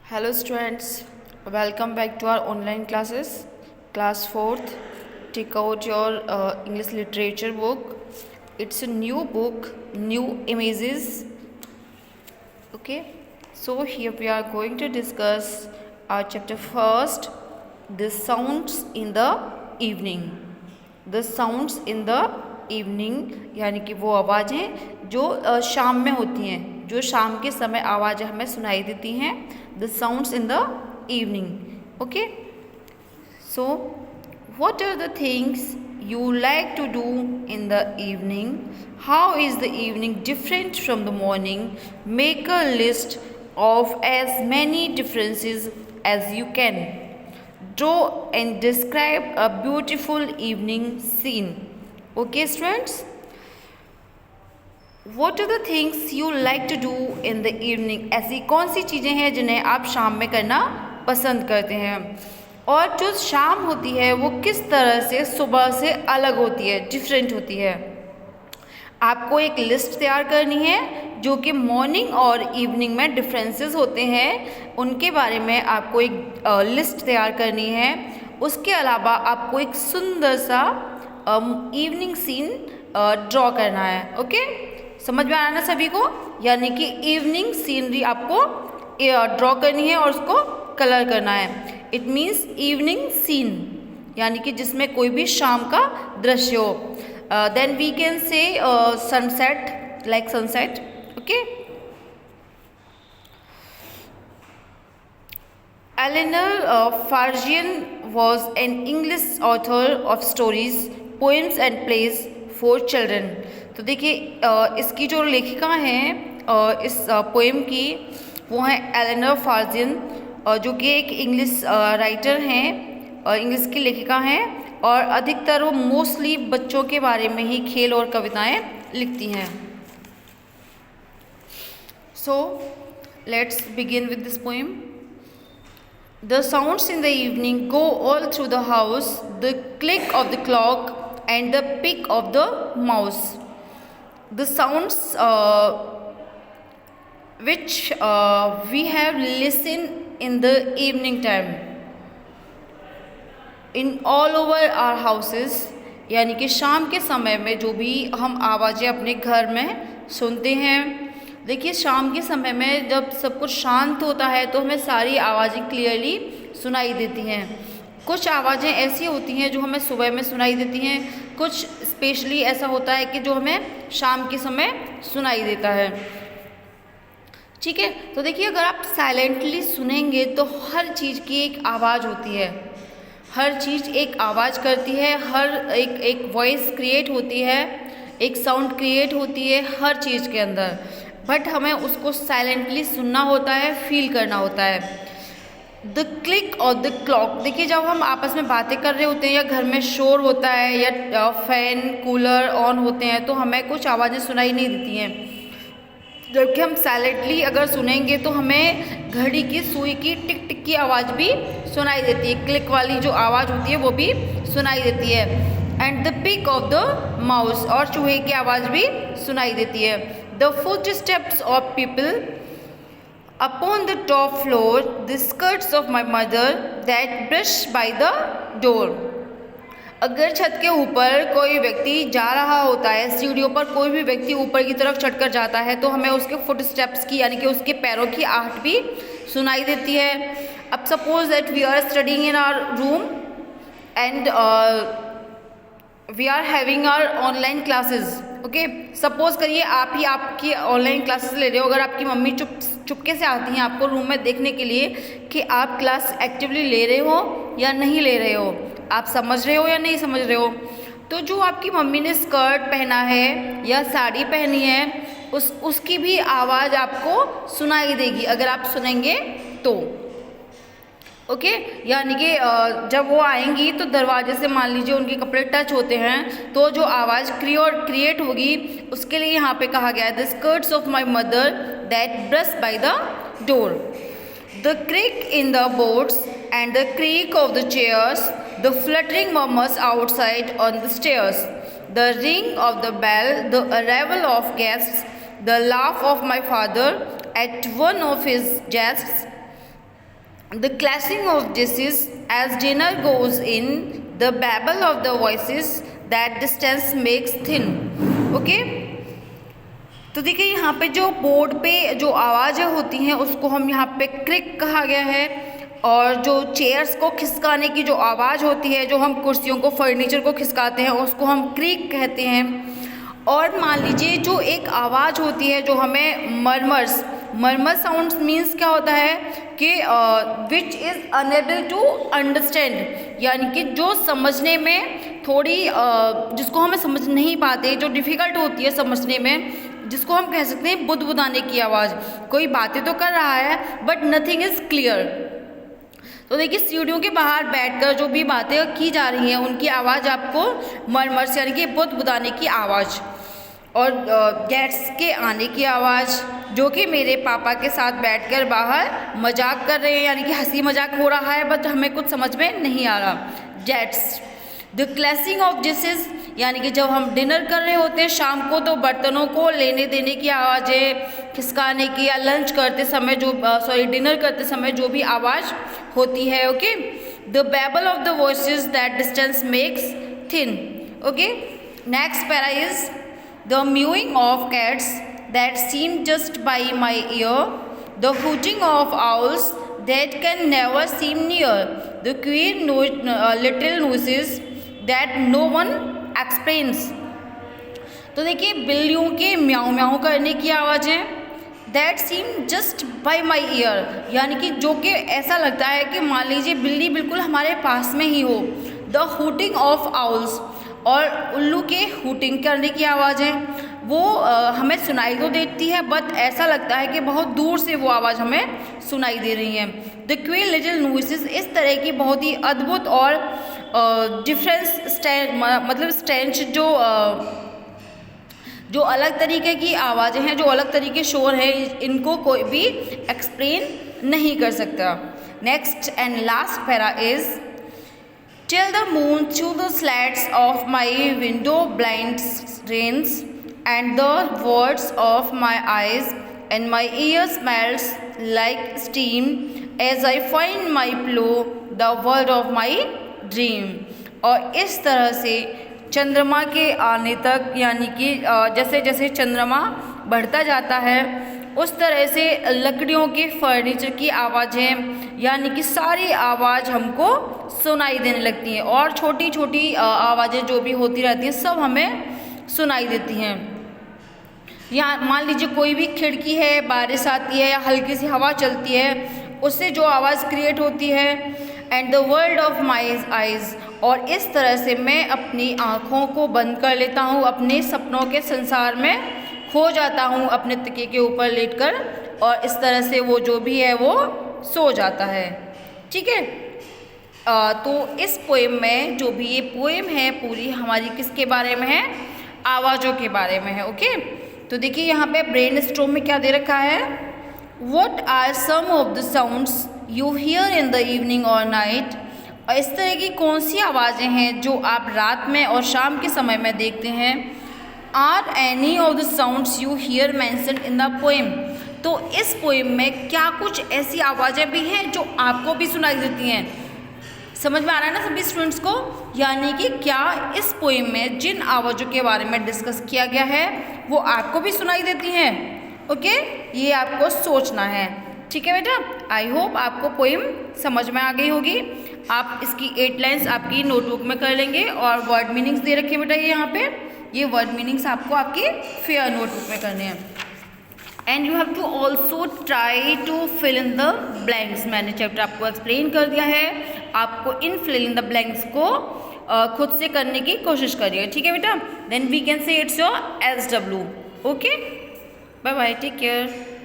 Hello students, welcome back to our online classes. Class 4th, take out your English literature book. It's a new book, new images. Okay, so here we are going to discuss our chapter first, the sounds in the evening. The sounds in the evening यानी कि वो आवाज़ें जो शाम में होती हैं, जो शाम के समय आवाज़ें हमें सुनाई देती हैं. The sounds in the evening. Okay, so what are the things you like to do in the evening? How is the evening different from the morning? Make a list of as many differences as you can. Draw and describe a beautiful evening scene. Okay students, What are the things you like to do in the evening? ऐसी कौन सी चीज़ें हैं जिन्हें आप शाम में करना पसंद करते हैं, और जो शाम होती है वो किस तरह से सुबह से अलग होती है, डिफरेंट होती है. आपको एक लिस्ट तैयार करनी है जो कि मॉर्निंग और इवनिंग में डिफरेंसेस होते हैं, उनके बारे में आपको एक लिस्ट तैयार करनी है. उसके अलावा आपको एक सुंदर सा इवनिंग सीन ड्रॉ करना है. ओके, समझ में आना ना सभी को? यानी कि इवनिंग सीनरी आपको ड्रॉ करनी है और उसको कलर करना है. इट मीन्स इवनिंग सीन यानी कि जिसमें कोई भी शाम का दृश्य हो. Then we can say sunset, like sunset. Okay, Eleanor Farjeon was an English author of stories, poems and plays for children. तो देखिए इसकी जो लेखिका हैं इस पोएम की, वो हैं एलेनर फार्जियन, जो कि एक इंग्लिश राइटर हैं, इंग्लिश की लेखिका हैं, और अधिकतर वो मोस्टली बच्चों के बारे में ही खेल और कविताएं लिखती हैं. So let's begin with this poem. The sounds in the evening go all through the house, the click of the clock and the pick of the mouse. The sounds which we have listened in the evening time in all over our houses, यानी कि शाम के समय में जो भी हम आवाज़ें अपने घर में सुनते हैं. देखिए शाम के समय में जब सब कुछ शांत होता है तो हमें सारी आवाज़ें क्लियरली सुनाई देती हैं. कुछ आवाज़ें ऐसी होती हैं जो हमें सुबह में सुनाई देती हैं, कुछ स्पेशली ऐसा होता है कि जो हमें शाम के समय सुनाई देता है. ठीक है, तो देखिए अगर आप साइलेंटली सुनेंगे तो हर चीज़ की एक आवाज़ होती है, हर चीज़ एक आवाज़ करती है, हर एक वॉइस क्रिएट होती है, एक साउंड क्रिएट होती है हर चीज़ के अंदर. बट हमें उसको साइलेंटली सुनना होता है, फील करना होता है. द क्लिक और द क्लॉक, देखिए जब हम आपस में बातें कर रहे होते हैं या घर में शोर होता है या फैन कूलर ऑन होते हैं तो हमें कुछ आवाज़ें सुनाई नहीं देती हैं. जबकि हम साइलेंटली अगर सुनेंगे तो हमें घड़ी की सुई की टिक टिक की आवाज़ भी सुनाई देती है, क्लिक वाली जो आवाज़ होती है वो भी सुनाई देती है. And the pick of the mouse, और चूहे की आवाज़ भी सुनाई देती है. The footsteps of people upon the top floor, the skirts of my mother that brush by the door. अगर छत के ऊपर कोई व्यक्ति जा रहा होता है, सीढ़ियों पर कोई भी व्यक्ति ऊपर की तरफ चढ़कर जाता है तो हमें उसके फुटस्टेप्स की यानी कि उसके पैरों की आहट भी सुनाई देती है. अब suppose that we are studying in our room and we are having our online classes. Okay, suppose करिए आप ही आपकी ऑनलाइन क्लासेस ले रहे हो. अगर आपकी मम्मी चुपके से आती हैं आपको रूम में देखने के लिए कि आप क्लास एक्टिवली ले रहे हो या नहीं ले रहे हो, आप समझ रहे हो या नहीं समझ रहे हो, तो जो आपकी मम्मी ने स्कर्ट पहना है या साड़ी पहनी है उसकी भी आवाज़ आपको सुनाई देगी अगर आप सुनेंगे तो. ओके, यानी कि जब वो आएंगी तो दरवाजे से मान लीजिए उनके कपड़े टच होते हैं तो जो आवाज़ क्रिएट होगी उसके लिए यहाँ पे कहा गया है the skirts of my mother that brush by the door, the creak in the boards and the creak of the chairs, the fluttering murmurs outside on the stairs, the ring of the bell, the arrival of guests, the laugh of my father at one of his jests, The clashing of dishes as dinner goes in, the babble of the voices that distance makes thin. Okay, तो देखिए यहाँ पे जो board पे जो आवाज़ें होती हैं उसको हम यहाँ पे क्रिक कहा गया है, और जो चेयर्स को खिसकाने की जो आवाज़ होती है, जो हम कुर्सियों को फर्नीचर को खिसकाते हैं उसको हम क्रीक कहते हैं। और मान लीजिए जो एक आवाज़ होती है जो हमें मरमर साउंड मीन्स क्या होता है कि which is unable to understand, यानी कि जो समझने में थोड़ी जिसको हमें समझ नहीं पाते, जो डिफ़िकल्ट होती है समझने में, जिसको हम कह सकते हैं बुदबुदाने की आवाज़। कोई बातें तो कर रहा है बट नथिंग इज़ क्लियर। तो देखिए सीढ़ियों के बाहर बैठकर जो भी बातें की जा रही हैं उनकी आवाज़ आपको मरमर से यानी कि बुदबुदाने की आवाज़, और गेट्स के आने की आवाज़, जो कि मेरे पापा के साथ बैठकर बाहर मजाक कर रहे हैं, यानी कि हंसी मजाक हो रहा है बट हमें कुछ समझ में नहीं आ रहा। Jets the clashing of dishes, यानी कि जब हम डिनर कर रहे होते हैं शाम को तो बर्तनों को लेने देने की आवाज़ें, खिसकाने की, या लंच करते समय जो डिनर करते समय जो भी आवाज़ होती है। Okay, the babble of the voices that distance makes thin. Okay, next para is the mewing of cats that seem just by my ear, the hooting of owls that can never seem near, the queer little noises that no one explains। तो देखिए बिल्लियों के म्याऊं म्याऊं करने की आवाज़ें, that seem just by my ear, यानी कि जो कि ऐसा लगता है कि मान लीजिए बिल्ली बिल्कुल हमारे पास में ही हो। द हूटिंग ऑफ आउल्स, और उल्लू के हूटिंग करने की आवाज़ें, वो हमें सुनाई तो देती है बट ऐसा लगता है कि बहुत दूर से वो आवाज़ हमें सुनाई दे रही है। द क्वीर लिटिल नॉइसेस, इस तरह की बहुत ही अद्भुत और डिफरेंस मतलब स्टेंच जो अलग तरीके की आवाज़ें हैं, जो अलग तरीके शोर है, इनको कोई भी एक्सप्लेन नहीं कर सकता। Next and last para is till the moon through the slats of my window blinds rains, and the words of my eyes and my ears smells like steam as I find my pillow, the world of my dream। और इस तरह से चंद्रमा के आने तक, यानी कि जैसे जैसे चंद्रमा बढ़ता जाता है उस तरह से लकड़ियों के फर्नीचर की आवाज़ें, यानी कि सारी आवाज़ हमको सुनाई देने लगती हैं, और छोटी छोटी आवाज़ें जो भी होती रहती हैं सब हमें सुनाई देती हैं। यहाँ मान लीजिए कोई भी खिड़की है, बारिश आती है या हल्की सी हवा चलती है, उससे जो आवाज़ क्रिएट होती है। And the world of my eyes, और इस तरह से मैं अपनी आँखों को बंद कर लेता हूँ, अपने सपनों के संसार में खो जाता हूँ अपने तकिए के ऊपर लेटकर, और इस तरह से वो जो भी है वो सो जाता है। ठीक है, तो इस पोएम में जो भी ये पोएम है पूरी हमारी किसके बारे में है? आवाज़ों के बारे में है। ओके, तो देखिए यहाँ पे ब्रेन स्ट्रोम में क्या दे रखा है? What are some of the sounds you hear in the evening और नाइट। और इस तरह की कौन सी आवाज़ें हैं जो आप रात में और शाम के समय में देखते हैं? Are any of the sounds you hear mentioned in the poem. तो इस पोएम में क्या कुछ ऐसी आवाज़ें भी हैं जो आपको भी सुनाई देती हैं? समझ में आ रहा है ना सभी स्टूडेंट्स को? यानी कि क्या इस पोएम में जिन आवाज़ों के बारे में डिस्कस किया गया है वो आपको भी सुनाई देती हैं? ओके, ये आपको सोचना है। ठीक है बेटा, आई होप आपको पोएम समझ में आ गई होगी। आप इसकी 8 लाइन्स आपकी नोटबुक में कर लेंगे, और वर्ड मीनिंग्स दे रखे बेटा ये यहाँ पे, ये वर्ड मीनिंग्स आपको आपकी फेयर नोटबुक में करने हैं। And you have to also try to fill in the blanks. मैंने चैप्टर आपको एक्सप्लेन कर दिया है, आपको इन फिल इन द ब्लैंक्स को खुद से करने की कोशिश करिए। ठीक है बेटा, then we can say it's your SW। Okay, bye bye, take care.